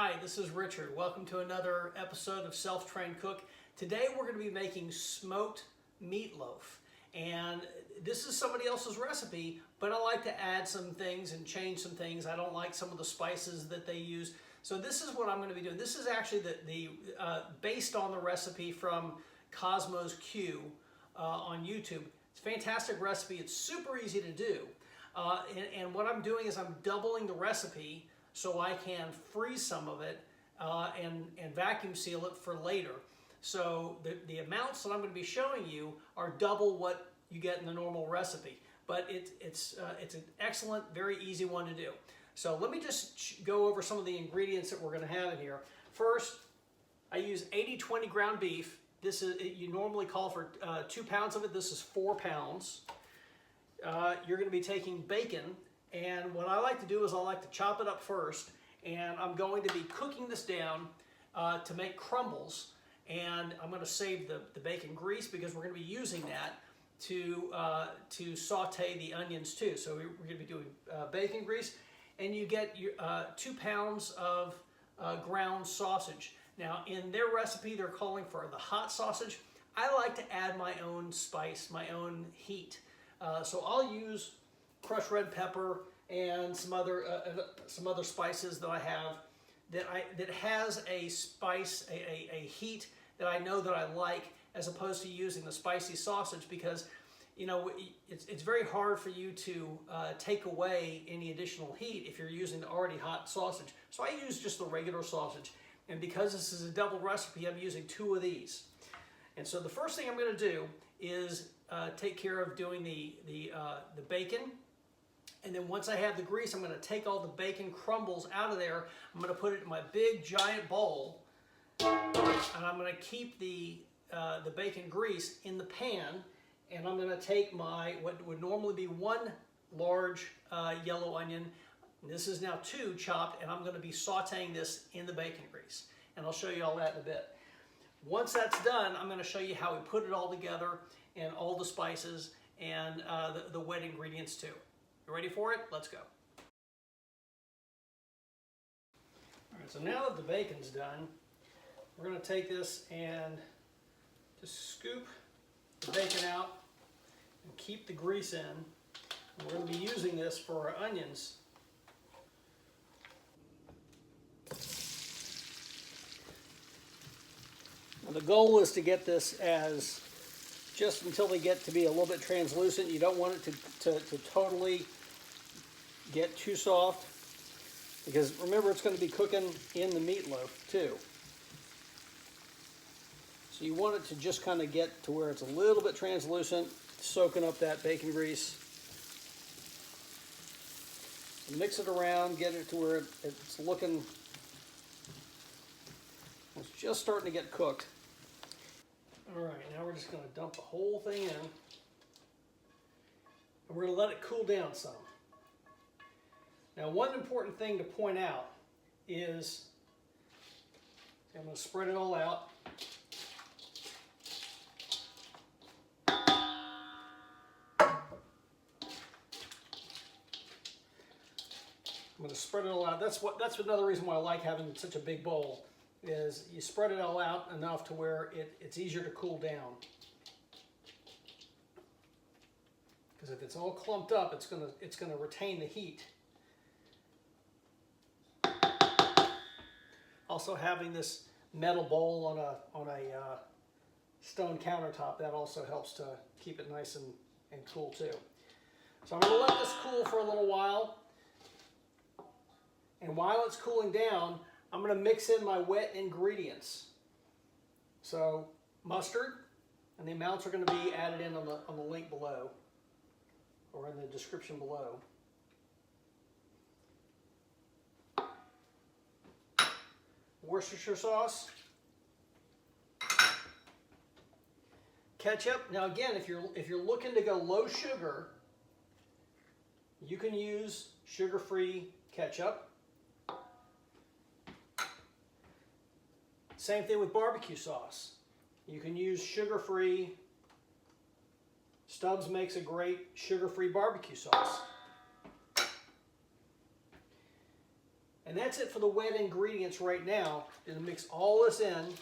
Hi, this is Richard. Welcome to another episode of Self-Trained Cook. Today we're going to be making smoked meatloaf. And this is somebody else's recipe, but I like to add some things and change some things. I don't like some of the spices that they use. So this is what I'm going to be doing. This is actually based on the recipe from Cosmos Q on YouTube. It's a fantastic recipe. It's super easy to do. And what I'm doing is I'm doubling the recipe so I can freeze some of it and vacuum seal it for later. So the amounts that I'm going to be showing you are double what you get in the normal recipe. But it's an excellent, very easy one to do. So let me just go over some of the ingredients that we're going to have in here. First, I use 80-20 ground beef. This is, you normally call for 2 pounds of it. This is 4 pounds. You're going to be taking bacon, and what I like to do is I like to chop it up first, and I'm going to be cooking this down to make crumbles, and I'm going to save the bacon grease because we're going to be using that to saute the onions too. So we're going to be doing bacon grease, and you get 2 pounds of ground sausage. Now in their recipe they're calling for the hot sausage. I like to add my own spice, my own heat. So I'll use crushed red pepper and some other spices that I have that has a spice, a heat that I know that I like, as opposed to using the spicy sausage, because you know it's very hard for you to take away any additional heat if you're using the already hot sausage. So I use just the regular sausage, and because this is a double recipe, I'm using 2 of these. And so the first thing I'm going to do is take care of doing the bacon, and then once I have the grease, I'm going to take all the bacon crumbles out of there. I'm going to put it in my big giant bowl, and I'm going to keep the bacon grease in the pan, and I'm going to take my what would normally be 1 large yellow onion. This is now 2 chopped, and I'm going to be sauteing this in the bacon grease, and I'll show you all that in a bit. Once that's done, I'm going to show you how we put it all together and all the spices and the wet ingredients too. You ready for it? Let's go. All right, so now that the bacon's done, we're going to take this and just scoop the bacon out and keep the grease in. And we're going to be using this for our onions. Now the goal is to get this as just until they get to be a little bit translucent. You don't want it to totally get too soft, because remember, it's going to be cooking in the meatloaf too. So you want it to just kind of get to where it's a little bit translucent, soaking up that bacon grease. So mix it around, get it to where it's looking, it's just starting to get cooked. All right, now we're just going to dump the whole thing in, and we're going to let it cool down some. Now, one important thing to point out is, I'm going to spread it all out. I'm going to spread it all out. That's another reason why I like having such a big bowl, is you spread it all out enough to where it's easier to cool down. Because if it's all clumped up, it's gonna retain the heat. Also, having this metal bowl on a stone countertop, that also helps to keep it nice and cool too. So I'm gonna let this cool for a little while, and while it's cooling down, I'm going to mix in my wet ingredients. So mustard, and the amounts are going to be added in on the link below, or in the description below. Worcestershire sauce. Ketchup. Now again, if you're looking to go low sugar, you can use sugar-free ketchup. Same thing with barbecue sauce. You can use sugar-free. Stubbs makes a great sugar-free barbecue sauce. And that's it for the wet ingredients right now. Gonna mix all this in,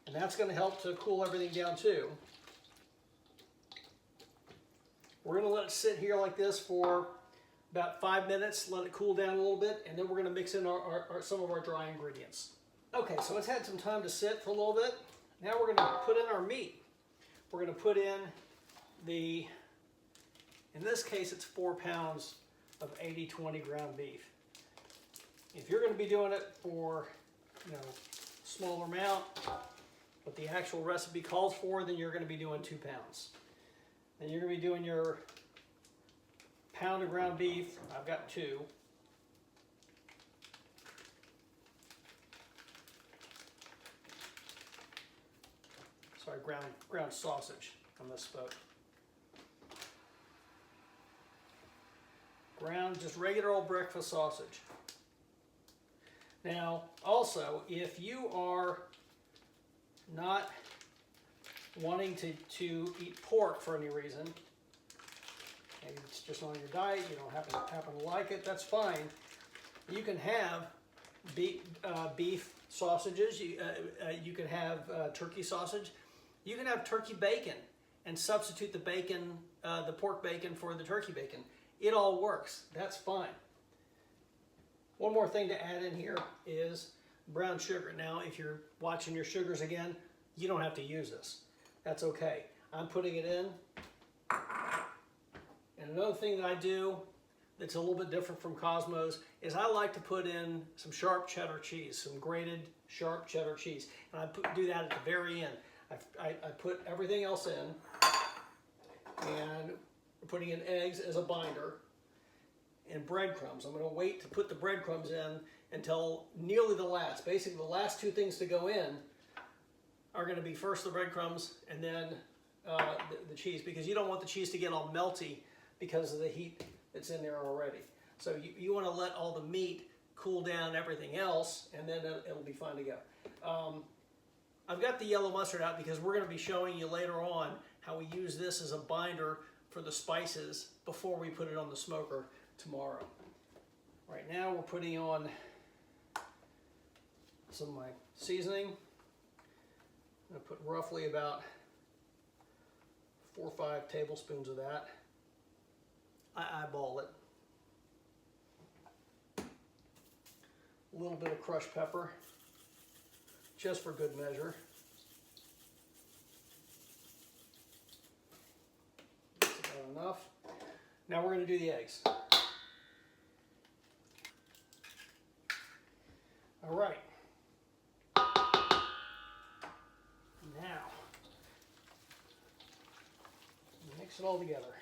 and that's gonna help to cool everything down too. We're gonna let it sit here like this for about 5 minutes, let it cool down a little bit, and then we're gonna mix in some of our dry ingredients. Okay, so it's had some time to sit for a little bit. Now we're gonna put in our meat. We're gonna put in in this case, it's 4 pounds of 80/20 ground beef. If you're gonna be doing it for, smaller amount, what the actual recipe calls for, then you're gonna be doing 2 pounds. And you're gonna be doing your pound of ground beef. I've got 2. Sorry, ground sausage. I misspoke. Ground, just regular old breakfast sausage. Now, also, if you are not wanting to eat pork for any reason, maybe it's just on your diet, you don't happen to like it, that's fine. You can have beef sausages, you can have turkey sausage, you can have turkey bacon and substitute the bacon, the pork bacon for the turkey bacon. It all works, that's fine. One more thing to add in here is brown sugar. Now, if you're watching your sugars again, you don't have to use this. That's okay. I'm putting it in. And another thing that I do that's a little bit different from Cosmo's is I like to put in some sharp cheddar cheese, some grated sharp cheddar cheese. And I do that at the very end. I put everything else in, and we're putting in eggs as a binder and breadcrumbs. I'm going to wait to put the breadcrumbs in until nearly the last. Basically, the last 2 things to go in are going to be first the breadcrumbs and then the cheese, because you don't want the cheese to get all melty because of the heat that's in there already. So you want to let all the meat cool down everything else, and then it'll be fine to go. I've got the yellow mustard out because we're going to be showing you later on how we use this as a binder for the spices before we put it on the smoker tomorrow. Right now we're putting on some of my seasoning. I'm going to put roughly about 4 or 5 tablespoons of that. I eyeball it. A little bit of crushed pepper, just for good measure. That's about enough. Now we're going to do the eggs. All right. Now, mix it all together.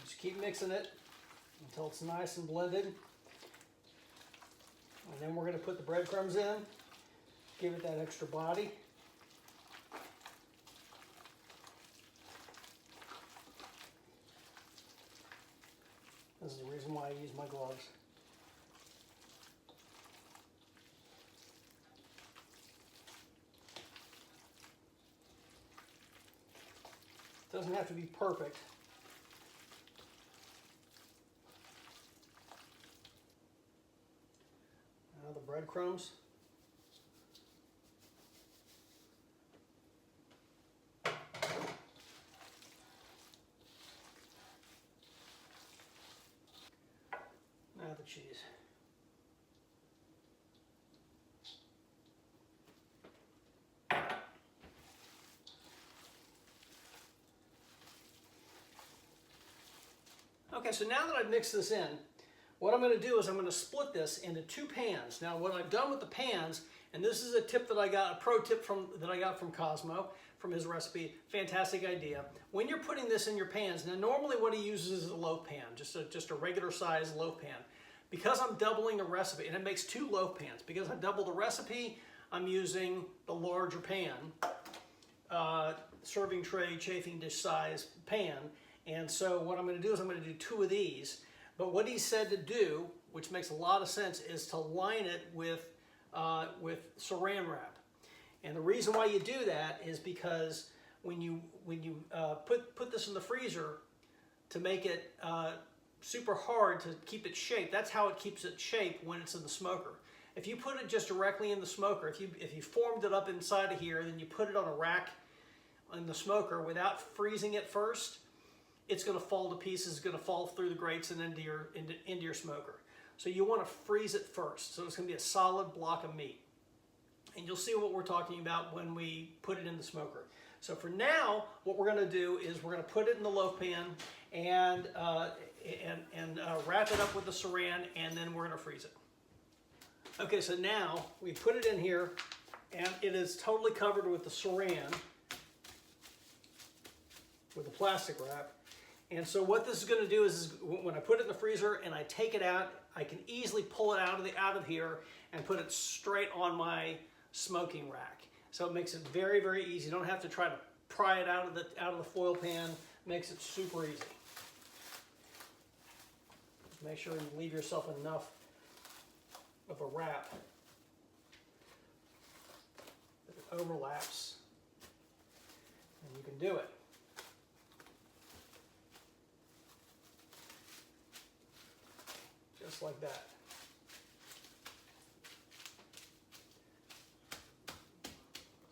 Just keep mixing it until it's nice and blended. And then we're going to put the breadcrumbs in, give it that extra body. This is the reason why I use my gloves. It doesn't have to be perfect. Now the breadcrumbs. Now the cheese. Okay, so now that I've mixed this in, what I'm going to do is I'm going to split this into 2 pans. Now, what I've done with the pans, and this is a tip that I got, a pro tip that I got from Cosmo, from his recipe, fantastic idea. When you're putting this in your pans, now normally what he uses is a loaf pan, just a regular size loaf pan. Because I'm doubling the recipe, and it makes 2 loaf pans, because I doubled the recipe, I'm using the larger pan, serving tray, chafing dish size pan. And so what I'm going to do is I'm going to do 2 of these. But what he said to do, which makes a lot of sense, is to line it with saran wrap. And the reason why you do that is because when you put this in the freezer to make it super hard to keep it shaped. That's how it keeps its shape when it's in the smoker. If you put it just directly in the smoker, if you formed it up inside of here, then you put it on a rack in the smoker without freezing it first, it's going to fall to pieces. It's going to fall through the grates and into your smoker. So you want to freeze it first. So it's going to be a solid block of meat. And you'll see what we're talking about when we put it in the smoker. So for now, what we're going to do is we're going to put it in the loaf pan and wrap it up with the saran, and then we're going to freeze it. Okay, so now we put it in here, and it is totally covered with the saran, with the plastic wrap. And so what this is going to do is when I put it in the freezer and I take it out, I can easily pull it out of here and put it straight on my smoking rack. So it makes it very, very easy. You don't have to try to pry it out of the foil pan. It makes it super easy. Just make sure you leave yourself enough of a wrap that it overlaps, and you can do it. Just like that.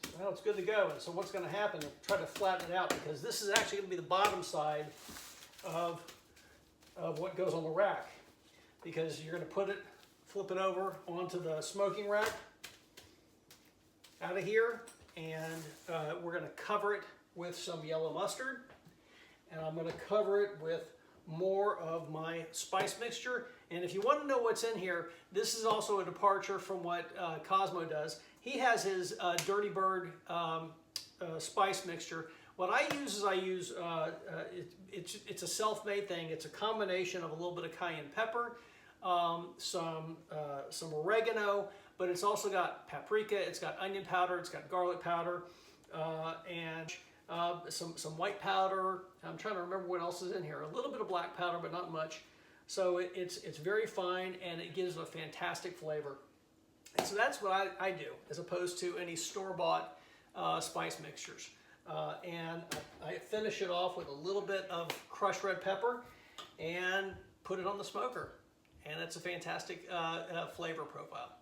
So now it's good to go. And so what's going to happen, try to flatten it out, because this is actually going to be the bottom side of what goes on the rack, because you're going to flip it over onto the smoking rack out of here, and we're going to cover it with some yellow mustard, and I'm going to cover it with more of my spice mixture. And if you want to know what's in here, this is also a departure from what Cosmo does. He has his Dirty Bird spice mixture. What I use is it's a self-made thing. It's a combination of a little bit of cayenne pepper, some oregano, but it's also got paprika, it's got onion powder, it's got garlic powder, and some white powder. I'm trying to remember what else is in here. A little bit of black powder, but not much. So it's very fine, and it gives a fantastic flavor. And so that's what I do, as opposed to any store-bought spice mixtures. And I finish it off with a little bit of crushed red pepper and put it on the smoker. And it's a fantastic flavor profile.